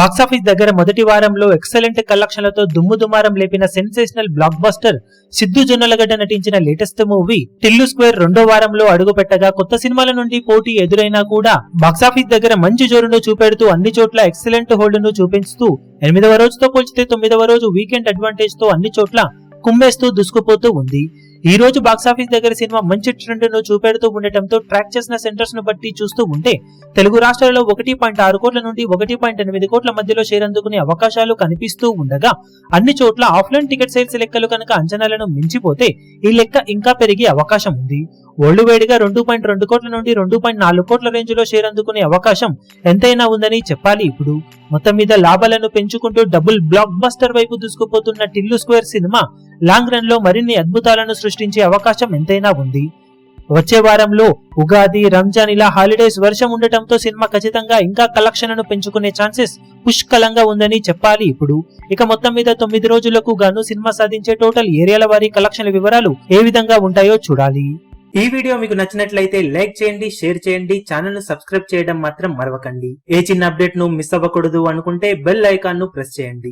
Box office దగ్గర మొదటి వారంలో ఎక్సలెంట్ కలెక్షన్లతో దుమ్ముదుమారం లేపిన sensational block buster Siddhu Jonnalagadda నటించిన లేటెస్ట్ మూవీ టిల్లు స్క్వేర్ రెండో వారంలో అడుగు పెట్టగా కొత్త సినిమాల నుండి పోటీ ఎదురైనా కూడా బాక్సాఫీస్ దగ్గర మంచి జోరును చూపెడుతూ అన్ని చోట్ల ఎక్సలెంట్ హోల్డ్ ను చూపించుతూ 8వ రోజుతో పోల్చితే 9వ రోజు వీకెండ్ అడ్వాంటేజ్ తో అన్ని చోట్ల కుమ్మేస్తూ దూసుకుపోతూ ఉంది. ఈ రోజు బాక్సాఫీస్ దగ్గర సినిమా మంచి ట్రెండ్ ను చూపెడుతూ ఉండటంతో ట్రాక్ చేసిన సెంటర్స్ ను బట్టి చూస్తూ ఉంటే తెలుగు రాష్ట్రాలలో 1.6 కోట్ల నుండి 1.8 కోట్ల మధ్యలో షేర్ అందుకునే అవకాశాలు కనిపిస్తూ ఉండగా అన్ని చోట్ల ఆఫ్లైన్ టికెట్ సేల్స్ లెక్కలు కనుక అంచనాలను మించిపోతే ఈ లెక్క ఇంకా పెరిగే అవకాశం ఉంది. వరల్డ్ వైడ్ గా 2.2 కోట్ల నుండి 2.4 కోట్ల రేంజ్ లో షేర్ అందుకునే అవకాశం ఎంతైనా ఉందని చెప్పాలి. ఇప్పుడు మొత్తం మీద లాభాలను పెంచుకుంటూ డబుల్ బ్లాక్ బస్టర్ వైపు దూసుకుపోతున్న Tillu square cinema long run లో మరిన్ని అద్భుతాలను సృష్టించే అవకాశం ఎంతైనా ఉంది. వచ్చే వారంలో ఉగాది, రంజాన్ ఇలా హాలిడేస్ వర్షం ఉండటంతో సినిమా ఖచ్చితంగా ఇంకా కలెక్షన్లను పెంచుకునే ఛాన్సెస్ పుష్కలంగా ఉందని చెప్పాలి. ఇప్పుడు ఇక మొత్తం మీద 9 రోజులకు గాను సినిమా సాధించే టోటల్ ఏరియాల వారీ కలెక్షన్ల వివరాలు ఏ విధంగా ఉంటాయో చూడాలి. ఈ వీడియో మీకు నచ్చినట్లయితే లైక్ చేయండి, షేర్ చేయండి, ఛానల్ ను సబ్స్క్రైబ్ చేయడం మాత్రం మరవకండి. ఏ చిన్న అప్డేట్ ను మిస్ అవ్వకూడదు అనుకుంటే బెల్ ఐకాన్ ను ప్రెస్ చేయండి.